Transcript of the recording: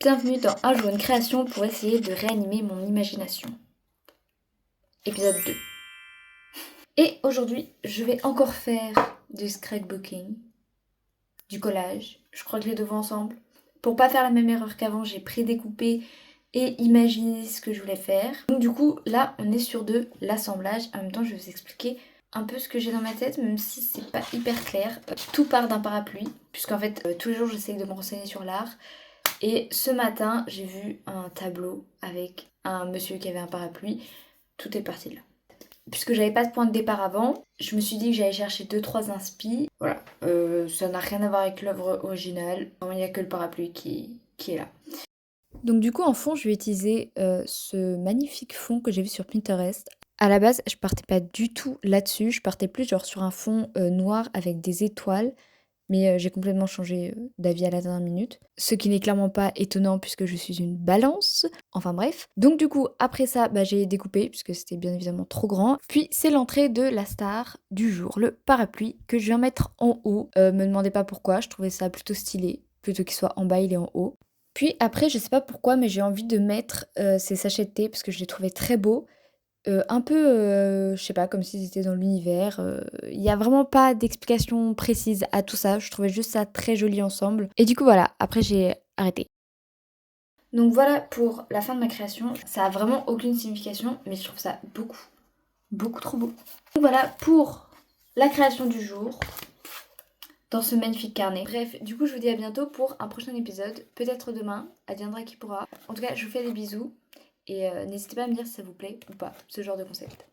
Bienvenue dans Un jour une création pour essayer de réanimer mon imagination. Épisode 2. Et aujourd'hui, je vais encore faire du scrapbooking, du collage. Je crois que les deux vont ensemble. Pour pas faire la même erreur qu'avant, j'ai prédécoupé et imaginé ce que je voulais faire. Donc du coup, là, on est sur de l'assemblage. En même temps, je vais vous expliquer un peu ce que j'ai dans ma tête, même si c'est pas hyper clair. Tout part d'un parapluie, puisqu'en fait, tous les jours, j'essaye de me renseigner sur l'art. Et ce matin, j'ai vu un tableau avec un monsieur qui avait un parapluie. Tout est parti de là. Puisque j'avais pas de point de départ avant, je me suis dit que j'allais chercher 2-3 inspi. Voilà, ça n'a rien à voir avec l'œuvre originale. Il n'y a que le parapluie qui est là. Donc du coup, en fond, je vais utiliser ce magnifique fond que j'ai vu sur Pinterest. À la base, je partais pas du tout là-dessus. Je partais plus genre sur un fond noir avec des étoiles. Mais j'ai complètement changé d'avis à la dernière minute. Ce qui n'est clairement pas étonnant puisque je suis une balance. Enfin bref. Donc du coup, après ça, j'ai découpé puisque c'était bien évidemment trop grand. Puis c'est l'entrée de la star du jour, le parapluie que je viens mettre en haut. Me demandez pas pourquoi, je trouvais ça plutôt stylé. Plutôt qu'il soit en bas, il est en haut. Puis après, je sais pas pourquoi, mais j'ai envie de mettre ces sachets de thé parce que je les trouvais très beaux. Un peu, je sais pas, comme s'ils étaient dans l'univers. Il y a vraiment pas d'explication précise à tout ça. Je trouvais juste ça très joli ensemble. Et du coup, voilà, après j'ai arrêté. Donc voilà pour la fin de ma création. Ça a vraiment aucune signification, mais je trouve ça beaucoup trop beau. Donc voilà pour la création du jour dans ce magnifique carnet. Bref, du coup, je vous dis à bientôt pour un prochain épisode. Peut-être demain, adviendra qui pourra. En tout cas, je vous fais des bisous. Et n'hésitez pas à me dire si ça vous plaît ou pas, ce genre de concept.